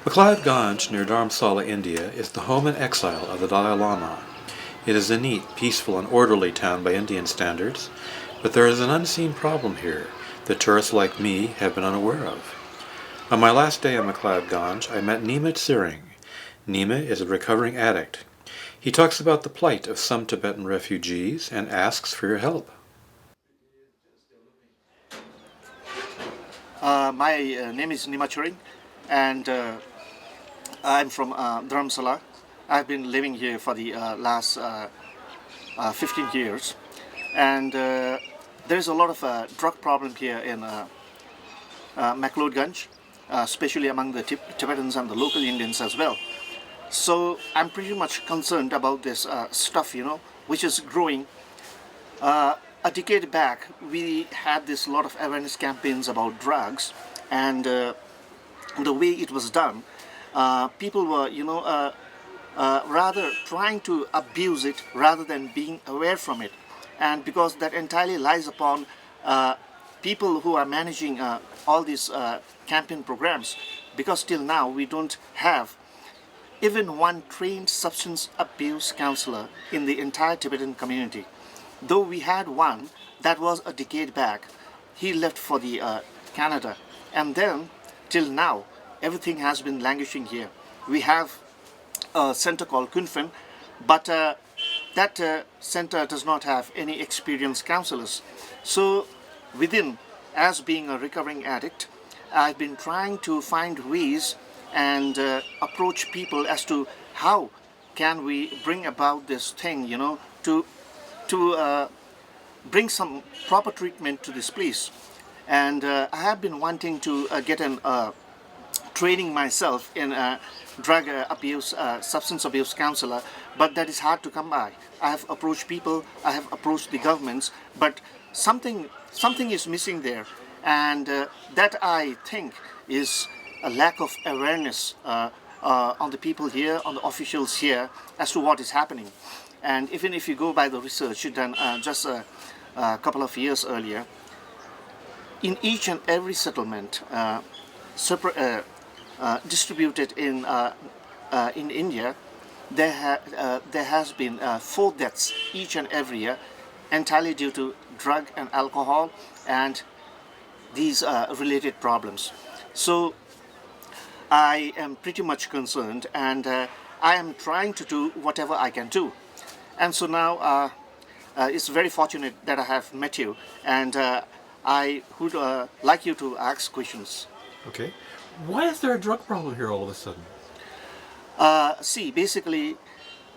MacLeod Ganj near Dharamsala, India, is the home and exile of the Dalai Lama. It is a neat, peaceful, and orderly town by Indian standards, but there is an unseen problem here that tourists like me have been unaware of. On my last day in MacLeod Ganj, I met Nima Tshering. Nima is a recovering addict. He talks about the plight of some Tibetan refugees and asks for your help. My name is Nima Tshering, and I'm from Dharamsala. I've been living here for the last 15 years, and there's a lot of drug problem here in McLeodganj, especially among the Tibetans and the local Indians as well. So I'm pretty much concerned about this stuff, which is growing. A decade back, we had this lot of awareness campaigns about drugs, and the way it was done, people were, rather trying to abuse it rather than being aware from it. And because that entirely lies upon people who are managing all these campaign programs, because till now we don't have even one trained substance abuse counselor in the entire Tibetan community. Though we had one, that was a decade back. He left for the Canada, and then till now everything has been languishing here. We have a center called Kunfen, but that center does not have any experienced counselors. So within, as being a recovering addict, I've been trying to find ways and approach people as to how can we bring about this thing, to bring some proper treatment to this place. And I have been wanting to get an training myself in drug abuse, substance abuse counselor, but that is hard to come by. I have approached people, I have approached the governments, but something is missing there, and that I think is a lack of awareness on the people here, on the officials here, as to what is happening. And even if you go by the research done just a couple of years earlier, in each and every settlement distributed in India, there has been 4 deaths each and every year, entirely due to drug and alcohol and these related problems. So I am pretty much concerned, and I am trying to do whatever I can do. And so now it's very fortunate that I have met you, and I would like you to ask questions. Okay. Why is there a drug problem here all of a sudden? See, basically,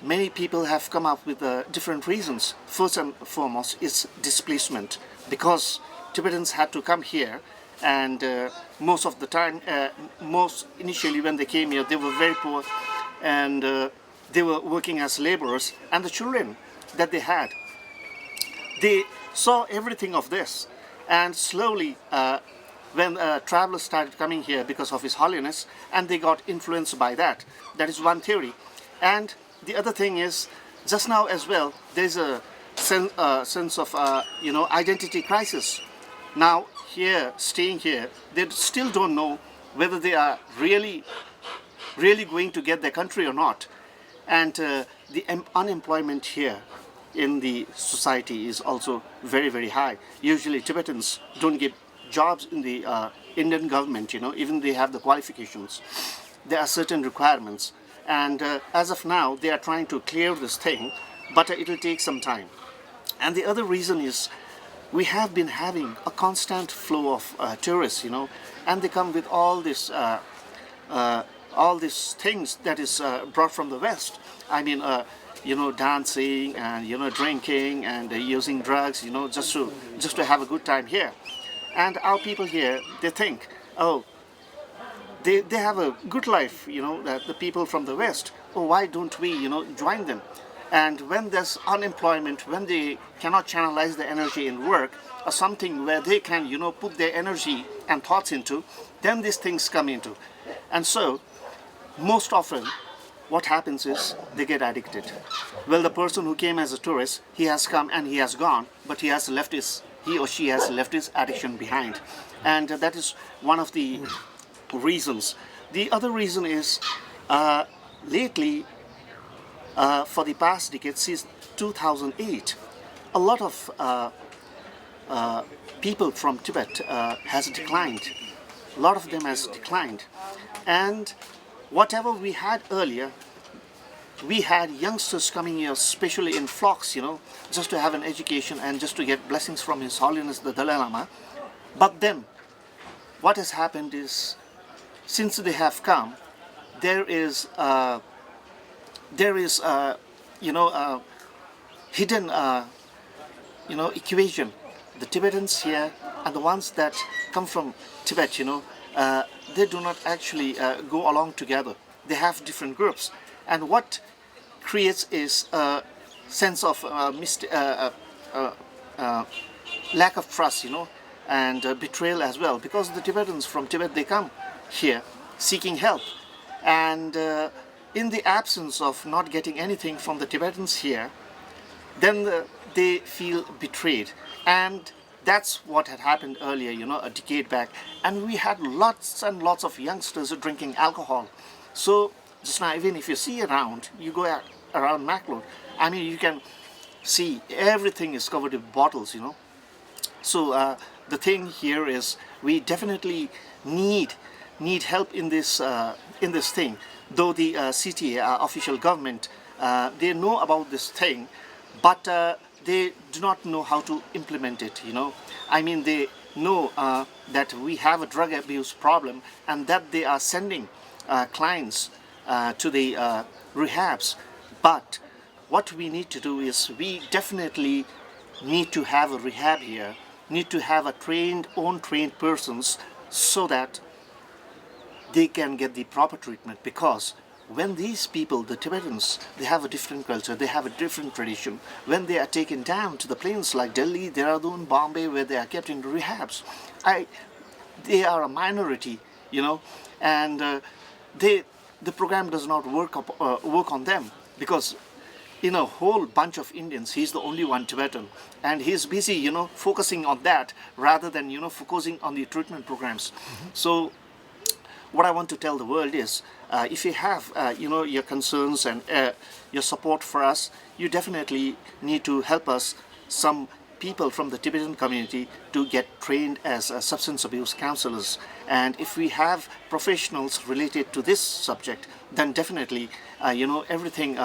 many people have come up with different reasons. First and foremost is displacement, because Tibetans had to come here, and most of the time, most initially when they came here, they were very poor, and they were working as laborers, and the children that they had, they saw everything of this, and slowly when travelers started coming here because of His Holiness, and they got influenced by that. That is one theory. And the other thing is, just now as well, there's a sense of identity crisis. Now here, staying here, they still don't know whether they are really going to get their country or not. And the unemployment here in the society is also very, very high. Usually Tibetans don't get jobs in the Indian government, even they have the qualifications. There are certain requirements, and as of now they are trying to clear this thing, but it will take some time. And the other reason is we have been having a constant flow of tourists, and they come with all these things that is brought from the West. I mean, dancing and drinking and using drugs, just to have a good time here. And our people here, they think, oh, they have a good life, the people from the West. Oh, why don't we, join them? And when there's unemployment, when they cannot channelize the energy in work or something where they can, put their energy and thoughts into, then these things come into. And so, most often, what happens is they get addicted. Well, the person who came as a tourist, he has come and he has gone, but he or she has left his addiction behind. And that is one of the reasons. The other reason is lately, for the past decade, since 2008, a lot of people from Tibet has declined. A lot of them has declined. And whatever we had earlier, we had youngsters coming here, especially in flocks, just to have an education and just to get blessings from His Holiness the Dalai Lama. But then, what has happened is, since they have come, there is hidden equation. The Tibetans here and the ones that come from Tibet, they do not actually go along together. They have different groups, and what creates is a sense of lack of trust, and betrayal as well, because the Tibetans from Tibet, they come here seeking help, and in the absence of not getting anything from the Tibetans here, then they feel betrayed. And that's what had happened earlier, a decade back, and we had lots and lots of youngsters drinking alcohol. So just now, even if you see around, you go around MacLeod, I mean, you can see everything is covered with bottles, So the thing here is, we definitely need help in this thing. Though the CTA, official government, they know about this thing, but they do not know how to implement it. I mean, they know that we have a drug abuse problem, and that they are sending clients to the rehabs. But what we need to do is, we definitely need to have a rehab here, need to have a trained persons, so that they can get the proper treatment. Because when these people, the Tibetans, they have a different culture, they have a different tradition. When they are taken down to the plains like Delhi, Dehradun, Bombay, where they are kept in rehabs, they are a minority, and the program does not work on them, because in a whole bunch of Indians, he's the only one Tibetan, and he's busy, focusing on that rather than, focusing on the treatment programs. So what I want to tell the world is, if you have, your concerns and your support for us, you definitely need to help us, some people from the Tibetan community, to get trained as substance abuse counselors. And if we have professionals related to this subject, then definitely, everything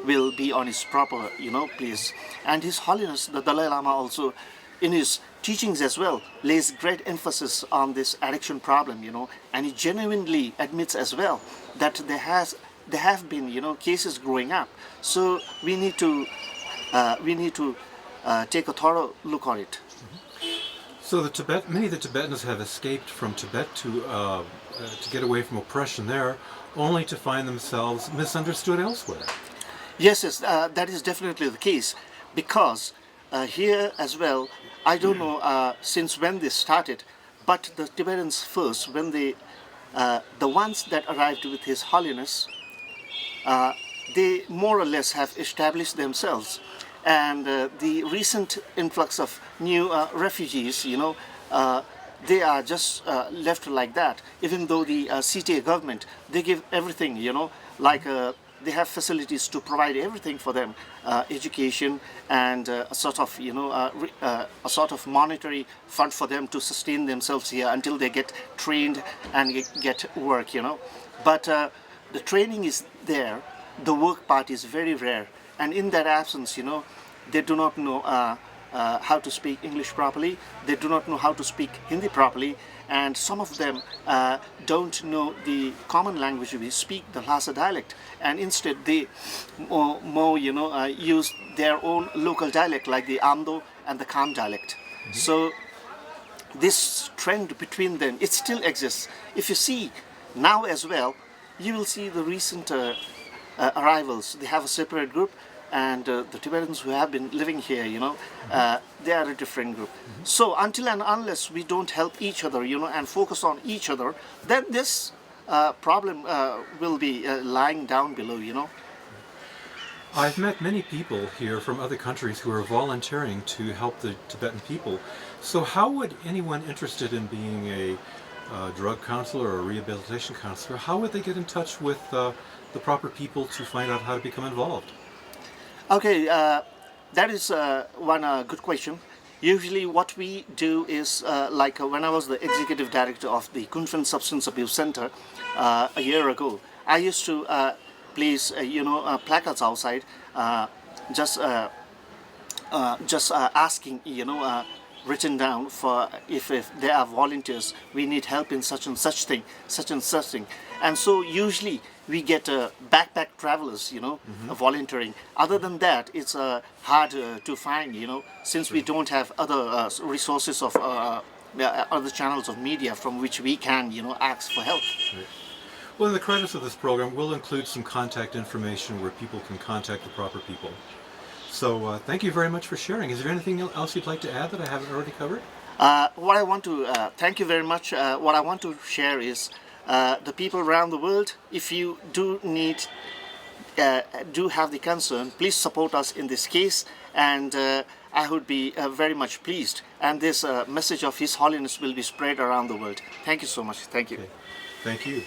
will be on its proper, place. And His Holiness the Dalai Lama also, in his teachings as well, lays great emphasis on this addiction problem, and he genuinely admits as well that there have been, cases growing up. So we need to take a thorough look on it. So many of the Tibetans have escaped from Tibet to get away from oppression there, only to find themselves misunderstood elsewhere. Yes, that is definitely the case, because here as well, I don't know since when this started, but the Tibetans first, when the ones that arrived with His Holiness, they more or less have established themselves. And the recent influx of new refugees, they are just left like that. Even though the CTA government, they give everything, like they have facilities to provide everything for them, education and a sort of monetary fund for them to sustain themselves here until they get trained and get work, But the training is there, the work part is very rare, and in that absence, they do not know how to speak English properly, they do not know how to speak Hindi properly, and some of them don't know the common language we speak, the Lhasa dialect, and instead they more use their own local dialect like the Amdo and the Kham dialect. So this trend between them, it still exists. If you see now as well, you will see the recent arrivals. They have a separate group, and the Tibetans who have been living here, they are a different group. So until and unless we don't help each other, and focus on each other, then this problem will be lying down below, I've met many people here from other countries who are volunteering to help the Tibetan people. So how would anyone interested in being a a drug counselor or a rehabilitation counselor, how would they get in touch with the proper people to find out how to become involved? Okay, that is one good question. Usually what we do is, when I was the executive director of the Kunfen Substance Abuse Center a year ago, I used to place, placards outside, just asking, written down for if there are volunteers, we need help in such and such thing, such and such thing. And so usually we get backpack travelers, volunteering. Other than that, it's hard to find, since we don't have other resources of other channels of media from which we can, ask for help. Right. Well, in the credits of this program, we'll include some contact information where people can contact the proper people. So thank you very much for sharing. Is there anything else you'd like to add that I haven't already covered? What I want to, thank you very much. What I want to share is the people around the world, if you do need, do have the concern, please support us in this case, and I would be very much pleased. And this message of His Holiness will be spread around the world. Thank you so much. Thank you. Okay. Thank you.